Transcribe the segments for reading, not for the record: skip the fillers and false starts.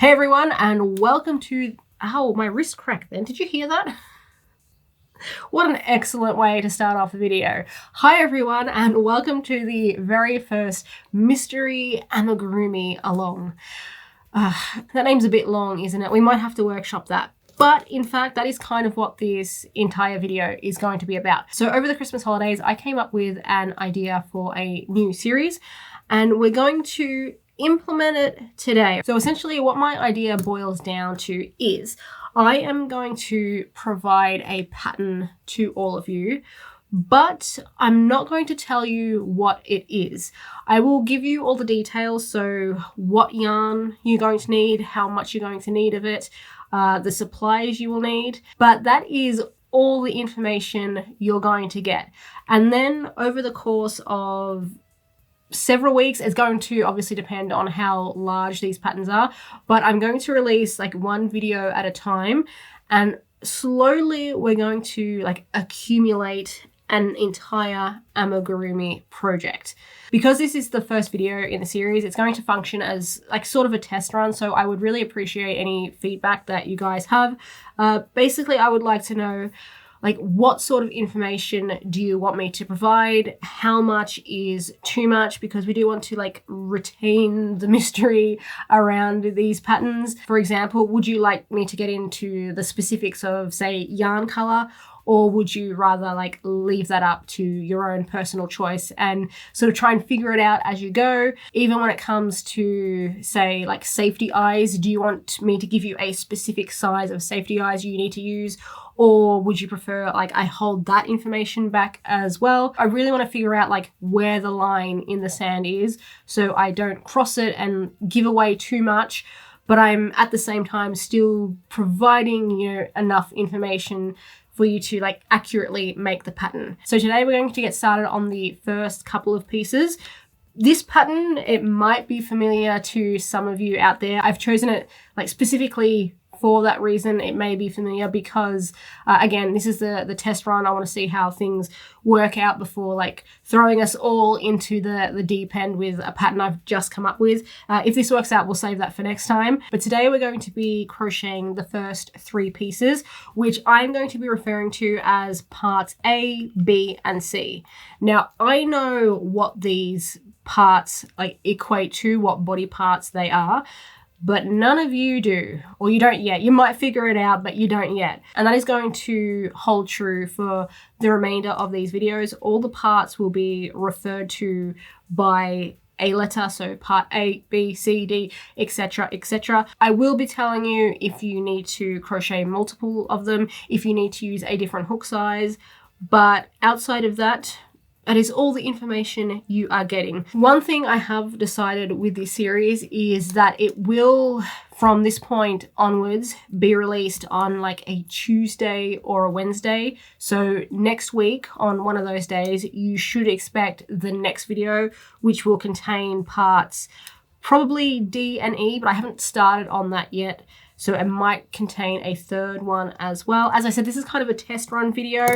Hey everyone, and welcome to, ow, my wrist cracked then. Did you hear that? What an excellent way to start off the video. Hi everyone, and welcome to the very first mystery amigurumi along. That name's a bit long, isn't it? We might have to workshop that. But in fact, that is kind of what this entire video is going to be about. So over the Christmas holidays, I came up with an idea for a new series, and we're going to implement it today. So essentially what my idea boils down to is I am going to provide a pattern to all of you, but I'm not going to tell you what it is. I will give you all the details, so what yarn you're going to need, how much you're going to need of it, the supplies you will need, but that is all the information you're going to get. And then over the course of several weeks, it's going to obviously depend on how large these patterns are, but I'm going to release like one video at a time, and slowly we're going to accumulate an entire amigurumi project. Because this is the first video in the series, it's going to function as sort of a test run, so I would really appreciate any feedback that you guys have. Basically, I would like to know what sort of information do you want me to provide? How much is too much? Because we do want to retain the mystery around these patterns. For example, would you like me to get into the specifics of, say, yarn color? Or would you rather leave that up to your own personal choice and sort of try and figure it out as you go? Even when it comes to, say, safety eyes, do you want me to give you a specific size of safety eyes you need to use? Or would you prefer I hold that information back as well? I really want to figure out where the line in the sand is, so I don't cross it and give away too much, but I'm at the same time still providing enough information for you to accurately make the pattern. So today we're going to get started on the first couple of pieces. This pattern, it might be familiar to some of you out there. I've chosen it specifically for that reason. It may be familiar because, again, this is the test run. I want to see how things work out before throwing us all into the deep end with a pattern I've just come up with. If this works out, we'll save that for next time. But today we're going to be crocheting the first 3 pieces, which I'm going to be referring to as parts A, B, and C. Now, I know what these parts equate to, what body parts they are, but none of you do, or you don't yet. You might figure it out, but you don't yet. And that is going to hold true for the remainder of these videos. All the parts will be referred to by a letter, so part A, B, C, D, etc., etc. I will be telling you if you need to crochet multiple of them, if you need to use a different hook size, but outside of that, that is all the information you are getting. One thing I have decided with this series is that it will, from this point onwards, be released on a Tuesday or a Wednesday. So next week, on one of those days, you should expect the next video, which will contain parts probably D and E, but I haven't started on that yet. So it might contain a third one as well. As I said, this is kind of a test run video.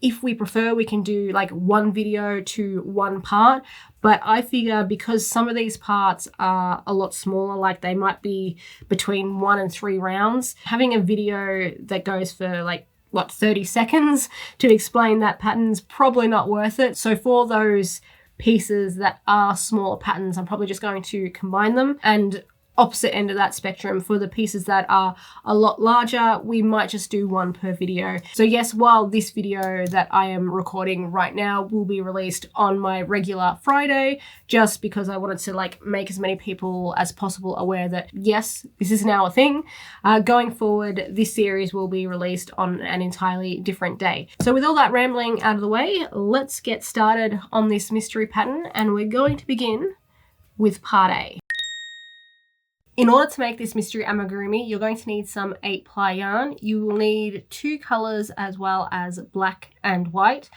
If we prefer, we can do one video to one part. But I figure because some of these parts are a lot smaller, they might be between 1 and 3 rounds, having a video that goes for 30 seconds to explain that pattern's probably not worth it. So for those pieces that are smaller patterns, I'm probably just going to combine them. And opposite end of that spectrum, for the pieces that are a lot larger, we might just do one per video. So yes, while this video that I am recording right now will be released on my regular Friday, just because I wanted to make as many people as possible aware that yes, this is now a thing. Going forward, this series will be released on an entirely different day. So with all that rambling out of the way, let's get started on this mystery pattern, and we're going to begin with part A. In order to make this mystery amigurumi, you're going to need some 8-ply yarn. You will need 2 colors as well as black and white.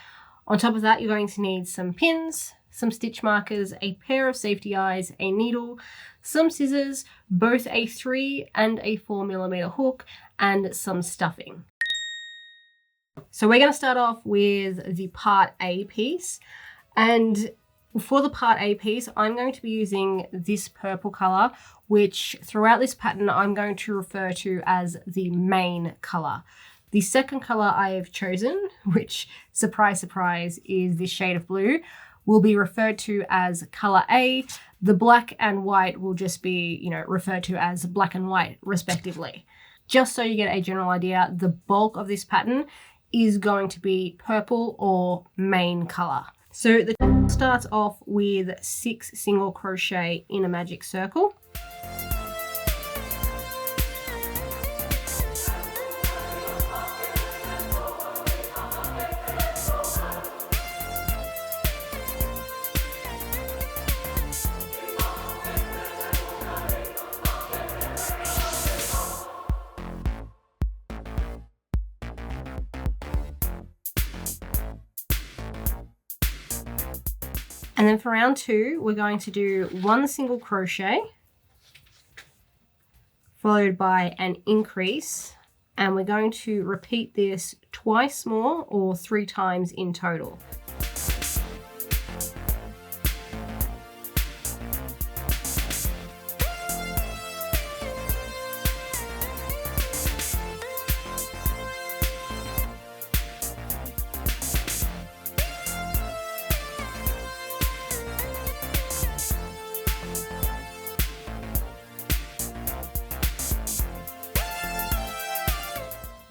On top of that, you're going to need some pins, some stitch markers, a pair of safety eyes, a needle, some scissors, both a 3 and a 4mm hook, and some stuffing. So we're going to start off with the part A piece. And For the part A piece, I'm going to be using this purple color, which throughout this pattern, I'm going to refer to as the main color. The second color I have chosen, which, surprise, surprise, is this shade of blue, will be referred to as color A. The black and white will just be, referred to as black and white, respectively. Just so you get a general idea, the bulk of this pattern is going to be purple or main color. So the starts off with 6 single crochet in a magic circle. And then for round 2, we're going to do 1 single crochet followed by an increase, and we're going to repeat this twice more or 3 times in total.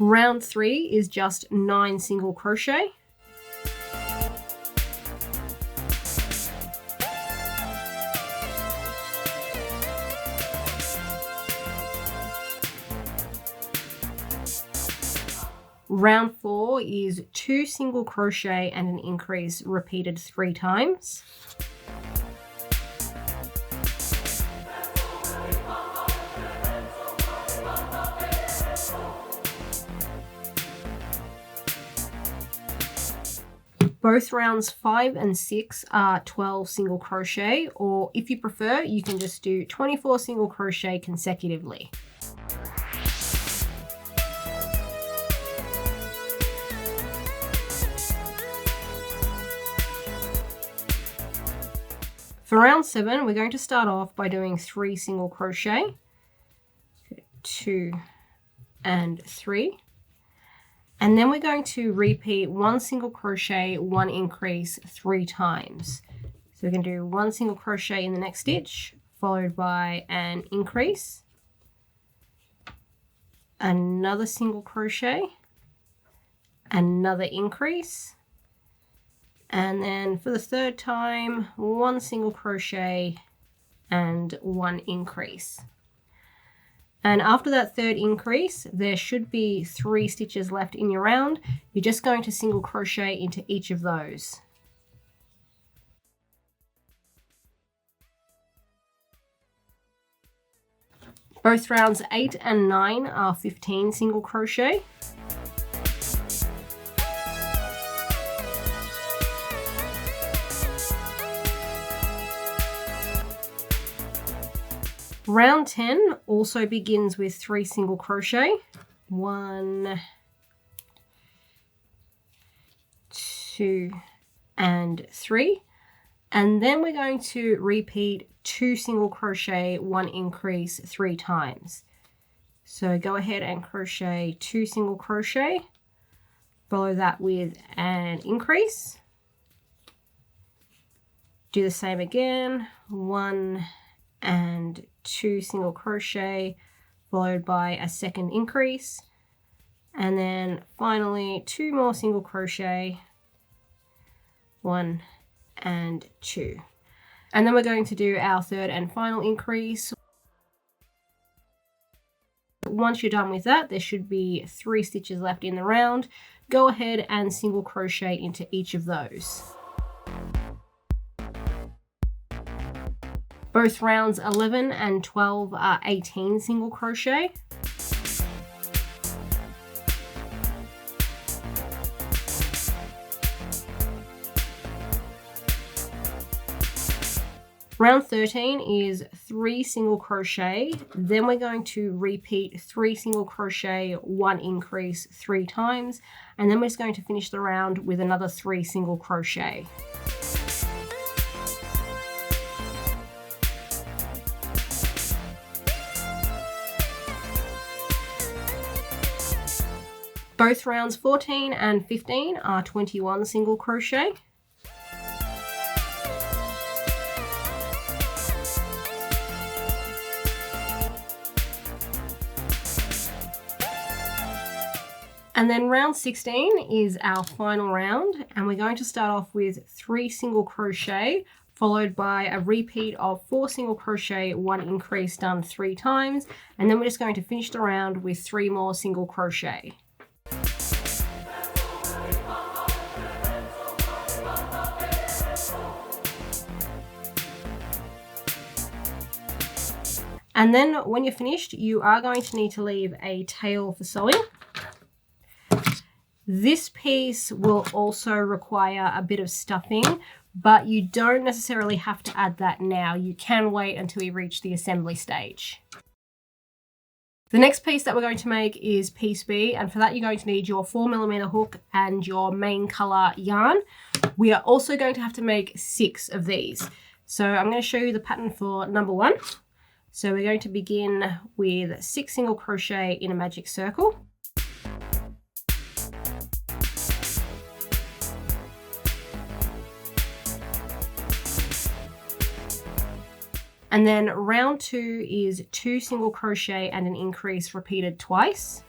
Round 3 is just 9 single crochet. Round 4 is 2 single crochet and an increase repeated 3 times. Both rounds 5 and 6 are 12 single crochet, or if you prefer, you can just do 24 single crochet consecutively. For round 7, we're going to start off by doing 3 single crochet, 2 and 3. And then we're going to repeat 1 single crochet, 1 increase 3 times. So we're going to do 1 single crochet in the next stitch, followed by an increase, another single crochet, another increase, and then for the third time, 1 single crochet and 1 increase. And after that third increase, there should be 3 stitches left in your round. You're just going to single crochet into each of those. Both rounds 8 and 9 are 15 single crochet. Round 10 also begins with 3 single crochet, 1, 2, and 3. And then we're going to repeat 2 single crochet, 1 increase 3 times. So go ahead and crochet 2 single crochet, follow that with an increase. Do the same again, 1 and 2 single crochet followed by a second increase, and then finally 2 more single crochet, 1 and 2. And then we're going to do our third and final increase. Once you're done with that, there should be 3 stitches left in the round. Go ahead and single crochet into each of those. Both rounds 11 and 12 are 18 single crochet. Round 13 is 3 single crochet, then we're going to repeat 3 single crochet, 1 increase 3 times, and then we're just going to finish the round with another 3 single crochet. Both rounds 14 and 15 are 21 single crochet. And then round 16 is our final round, and we're going to start off with 3 single crochet, followed by a repeat of 4 single crochet, 1 increase done 3 times, and then we're just going to finish the round with 3 more single crochet. And then when you're finished, you are going to need to leave a tail for sewing. This piece will also require a bit of stuffing, but you don't necessarily have to add that now. You can wait until we reach the assembly stage. The next piece that we're going to make is piece B, and for that you're going to need your 4mm hook and your main color yarn. We are also going to have to make 6 of these. So I'm going to show you the pattern for number 1. So we're going to begin with 6 single crochet in a magic circle. And then round 2 is 2 single crochet and an increase repeated twice.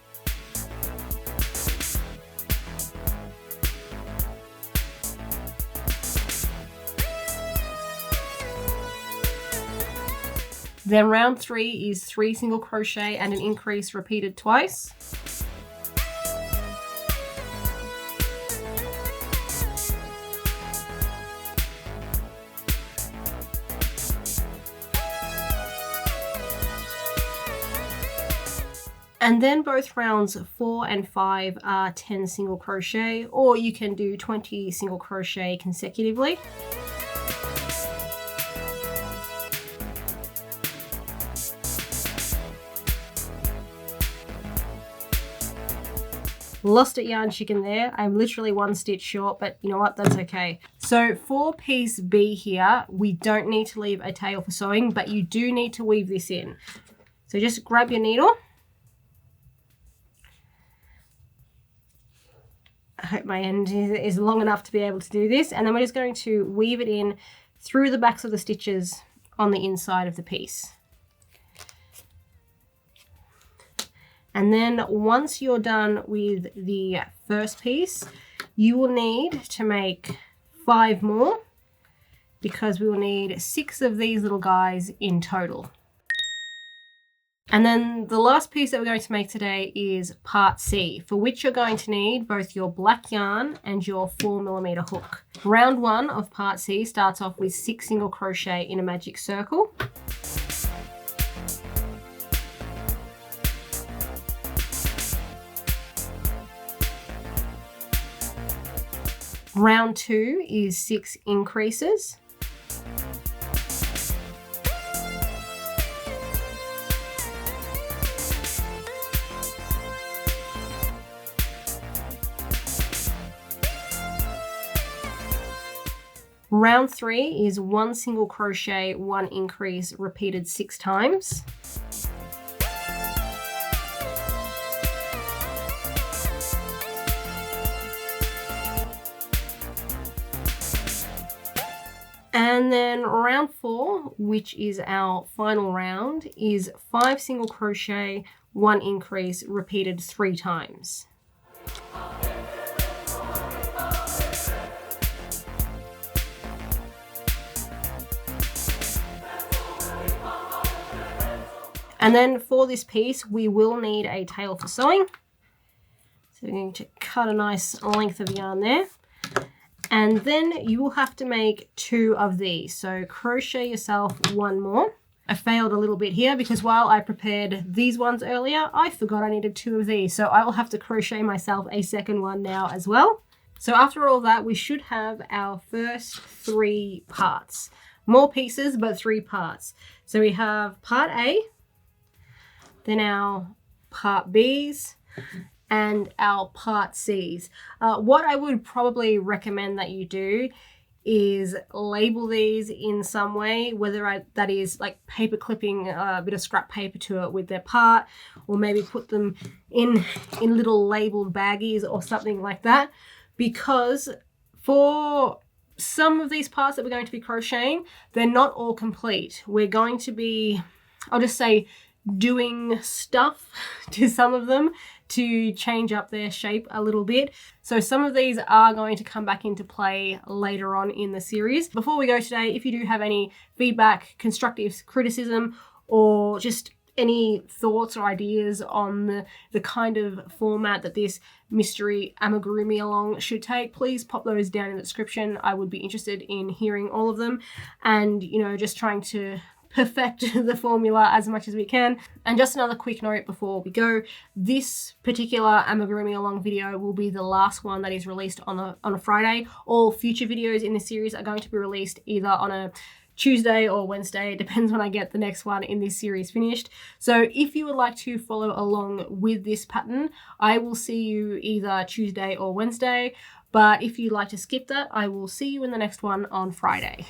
Then round 3 is 3 single crochet and an increase repeated twice. And then both rounds 4 and 5 are 10 single crochet, or you can do 20 single crochet consecutively. Lost at yarn chicken there. I'm literally 1 stitch short, but you know what, that's okay. So for piece B here, we don't need to leave a tail for sewing, but you do need to weave this in. So just grab your needle. I hope my end is long enough to be able to do this, and then we're just going to weave it in through the backs of the stitches on the inside of the piece. And then once you're done with the first piece, you will need to make 5 more, because we will need 6 of these little guys in total. And then the last piece that we're going to make today is part C, for which you're going to need both your black yarn and your 4mm hook. Round 1 of part C starts off with 6 single crochet in a magic circle. Round 2 is 6 increases. Round 3 is 1 single crochet, 1 increase, repeated 6 times. And then round 4, which is our final round, is 5 single crochet, 1 increase, repeated 3 times. And then for this piece, we will need a tail for sewing. So we're going to cut a nice length of yarn there. And then you will have to make 2 of these. So crochet yourself 1 more. I failed a little bit here because while I prepared these ones earlier, I forgot I needed 2 of these. So I will have to crochet myself a second one now as well. So after all that, we should have our first 3 parts. More pieces, but 3 parts. So we have part A, then our part B's, and our part C's. What I would probably recommend that you do is label these in some way, whether that is like paper clipping a bit of scrap paper to it with their part, or maybe put them in little labeled baggies or something like that. Because for some of these parts that we're going to be crocheting, they're not all complete. We're going to be, I'll just say, doing stuff to some of them to change up their shape a little bit. So some of these are going to come back into play later on in the series. Before we go today, if you do have any feedback, constructive criticism, or just any thoughts or ideas on the kind of format that this mystery amigurumi along should take, please pop those down in the description. I would be interested in hearing all of them, and just trying to perfect the formula as much as we can. And just another quick note before we go, this particular amigurumi along video will be the last one that is released on a Friday. All future videos in this series are going to be released either on a Tuesday or Wednesday. It depends when I get the next one in this series finished. So if you would like to follow along with this pattern, I will see you either Tuesday or Wednesday. But if you'd like to skip that, I will see you in the next one on Friday.